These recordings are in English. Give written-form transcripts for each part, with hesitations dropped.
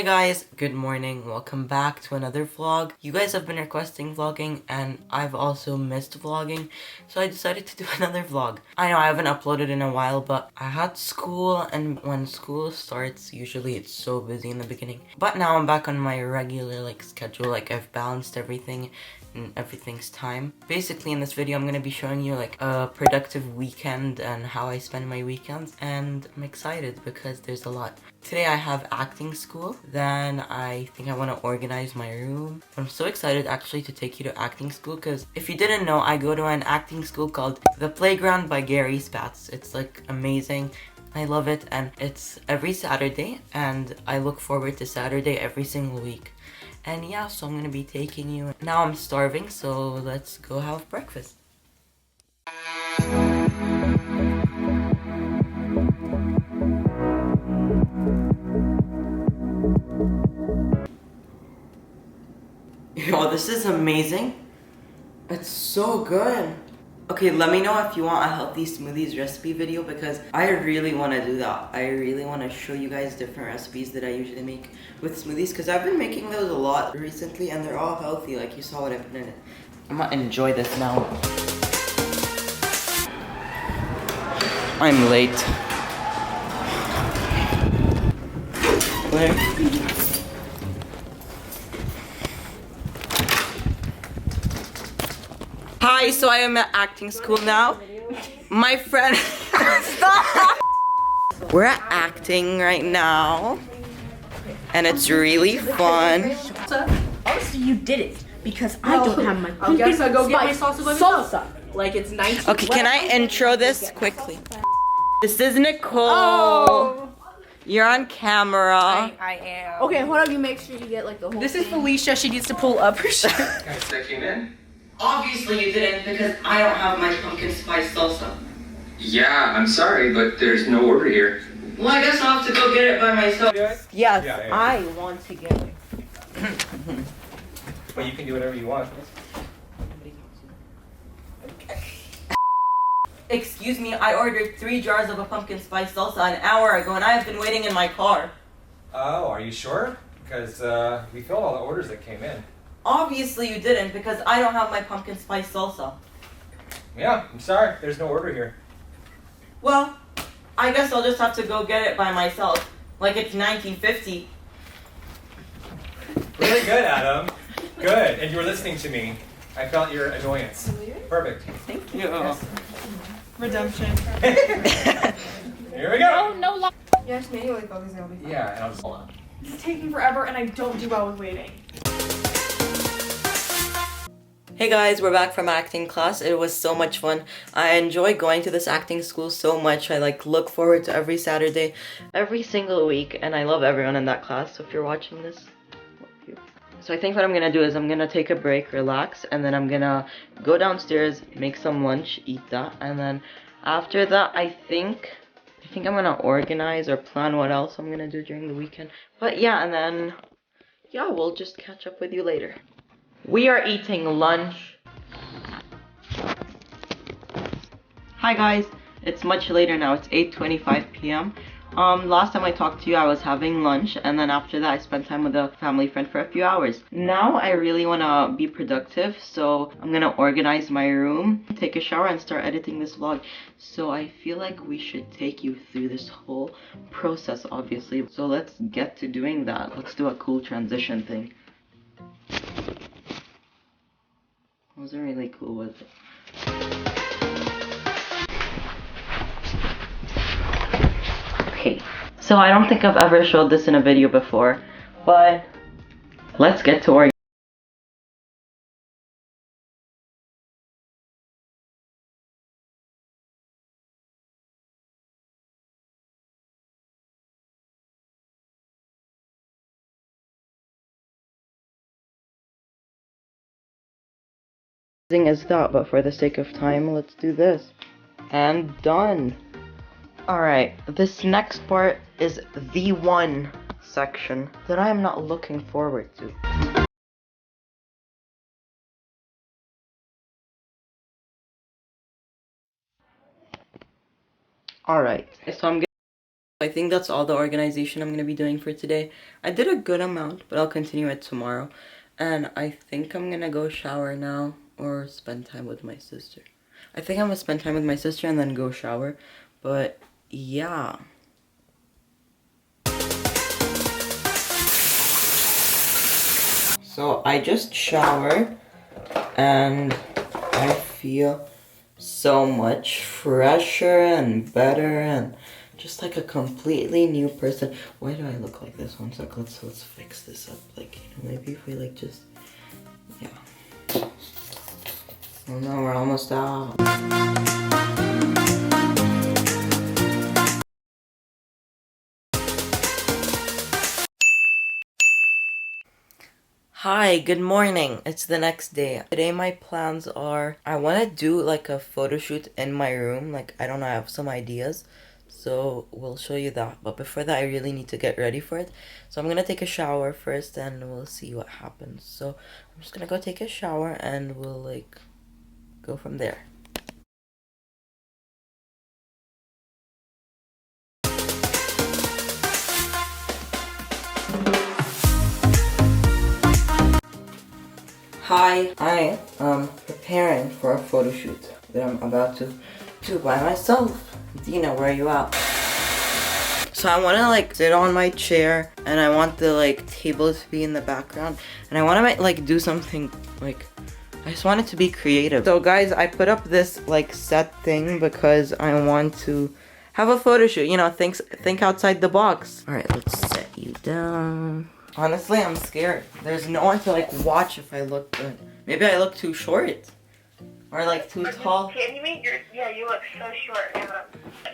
Hey guys, good morning, welcome back to another vlog. You guys have been requesting vlogging and I've also missed vlogging, so I decided to do another vlog. I know I haven't uploaded in a while, but I had school, and when school starts, usually it's so busy in the beginning. But now I'm back on my regular schedule, I've balanced everything and everything's time. Basically in this video I'm gonna be showing you a productive weekend and how I spend my weekends, and I'm excited because there's a lot. Today I have acting school, then I think I want to organize my room. I'm so excited actually to take you to acting school because if you didn't know, I go to an acting school called The Playground by Gary Spatz. It's amazing. I love it, and it's every Saturday, and I look forward to Saturday every single week. And yeah, so I'm gonna be taking you. Now I'm starving, so let's go have breakfast. Yo, this is amazing. It's so good. Okay, let me know if you want a healthy smoothies recipe video because I really want to do that. I really want to show you guys different recipes that I usually make with smoothies because I've been making those a lot recently and they're all healthy, like you saw what I put in it. I'm gonna enjoy this now. I'm late. Where? Hi, so I am at acting school now. My friend, stop! We're at acting right now, and it's really fun. Also, you did it because I don't have my I guess I go get my salsa. Like it's 19. Okay, can I intro this quickly? This is Nicole. Oh. You're on camera. I am. Okay, hold up. You make sure you get the whole. This is Felicia. She needs to pull up her shirt. Guys, that came in? Obviously you didn't because I don't have my pumpkin spice salsa. Yeah, I'm sorry, but there's no order here. Well, I guess I'll have to go get it by myself. Yes, Yeah. I want to get it. But you can do whatever you want. Excuse me, I ordered 3 jars of a pumpkin spice salsa an hour ago and I have been waiting in my car. Oh, are you sure? Because we filled all the orders that came in. Obviously you didn't because I don't have my pumpkin spice salsa. Yeah, I'm sorry. There's no order here. Well, I guess I'll just have to go get it by myself. Like it's 1950. Really good, Adam. Good. And you were listening to me. I felt your annoyance. Perfect. Thank you. Yeah. Redemption. Here we go. No. Yes, manually focusing will be fine. Yeah, and I'll just... This is taking forever, and I don't do well with waiting. Hey guys, we're back from acting class. It was so much fun. I enjoy going to this acting school so much. I look forward to every Saturday, every single week, and I love everyone in that class. So if you're watching this, love you. So I think what I'm gonna do is I'm gonna take a break, relax, and then I'm gonna go downstairs, make some lunch, eat that, and then after that I think I'm gonna organize or plan what else I'm gonna do during the weekend. But yeah, and then yeah, we'll just catch up with you later. We are eating lunch. Hi guys, it's much later now. It's 8:25 p.m. Last time I talked to you, I was having lunch, and then after that, I spent time with a family friend for a few hours. Now I really wanna be productive, so I'm gonna organize my room, take a shower, and start editing this vlog. So I feel like we should take you through this whole process, obviously. So let's get to doing that. Let's do a cool transition thing. Wasn't really cool, was it? Okay, so I don't think I've ever showed this in a video before, but let's get to organizing. As that, but for the sake of time, let's do this. And done. Alright, this next part is the one section that I am not looking forward to. Alright, so I'm I think that's all the organization I'm going to be doing for today. I did a good amount, but I'll continue it tomorrow. And I think I'm going to go shower now or spend time with my sister. I think I'm going to spend time with my sister and then go shower. But yeah. So I just showered and I feel so much fresher and better and just like a completely new person. Why do I look like this? One sec, let's fix this up. Like, you know, maybe if we like just, yeah. Oh no, we're almost out. Hi, good morning. It's the next day. Today my plans are, I want to do like a photo shoot in my room. Like, I don't know, I have some ideas. So we'll show you that. But before that, I really need to get ready for it. So I'm going to take a shower first and we'll see what happens. So I'm just going to go take a shower and we'll like go from there. Hi, I am preparing for a photo shoot that I'm about to do by myself. Dina, where are you at? So I want to like sit on my chair and I want the like table to be in the background and I want to like do something like, I just want it to be creative. So guys, I put up this like set thing because I want to have a photo shoot, you know, think outside the box. All right, let's set you down. Honestly, I'm scared. There's no one to like watch if I look good. Maybe I look too short. Or like too tall. Can you make you look so short.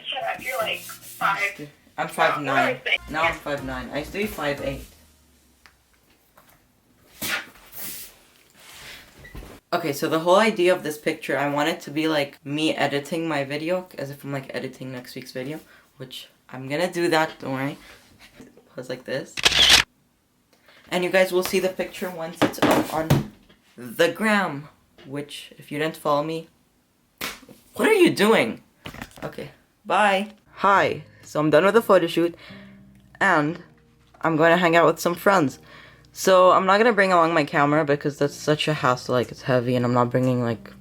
Shut up, you're like 5. I'm 5'9". Now I'm 5'9". I used to be 5'8". Okay, so the whole idea of this picture, I want it to be like me editing my video, as if I'm like editing next week's video, which I'm gonna do that, don't worry. Pose like this. And you guys will see the picture once it's up on the gram, which, if you didn't follow me, what are you doing? Okay, bye. Hi, so I'm done with the photo shoot, and I'm going to hang out with some friends. So I'm not going to bring along my camera because that's such a hassle, like it's heavy, and I'm not bringing like,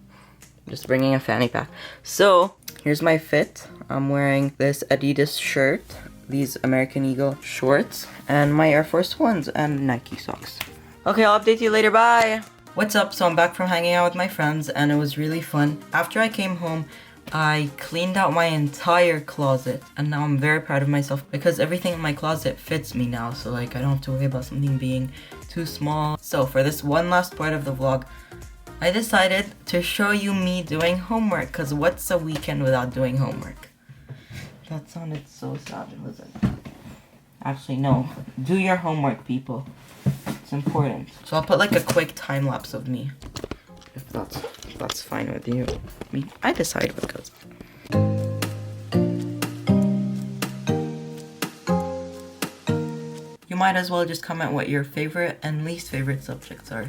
just bringing a fanny pack. So, here's my fit. I'm wearing this Adidas shirt, these American Eagle shorts, and my Air Force Ones and Nike socks. Okay, I'll update you later, bye! What's up? So I'm back from hanging out with my friends and it was really fun. After I came home, I cleaned out my entire closet and now I'm very proud of myself because everything in my closet fits me now, so like I don't have to worry about something being too small. So for this one last part of the vlog, I decided to show you me doing homework, because what's a weekend without doing homework? That sounded so sad, wasn't it? Actually, no. Do your homework, people. It's important. So I'll put like a quick time lapse of me, if that's fine with you. I mean, I decide what goes. You might as well just comment what your favorite and least favorite subjects are.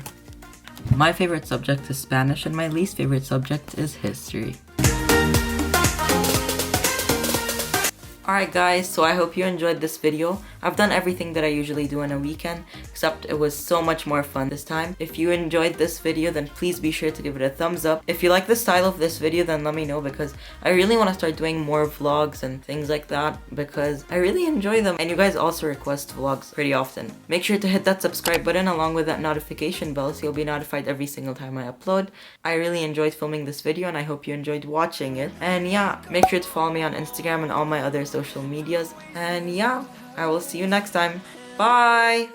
My favorite subject is Spanish and my least favorite subject is history. Alright guys, so I hope you enjoyed this video. I've done everything that I usually do on a weekend, except it was so much more fun this time. If you enjoyed this video, then please be sure to give it a thumbs up. If you like the style of this video, then let me know, because I really want to start doing more vlogs and things like that, because I really enjoy them. And you guys also request vlogs pretty often. Make sure to hit that subscribe button along with that notification bell so you'll be notified every single time I upload. I really enjoyed filming this video and I hope you enjoyed watching it. And yeah, make sure to follow me on Instagram and all my other social medias. And yeah, I will see you next time. Bye!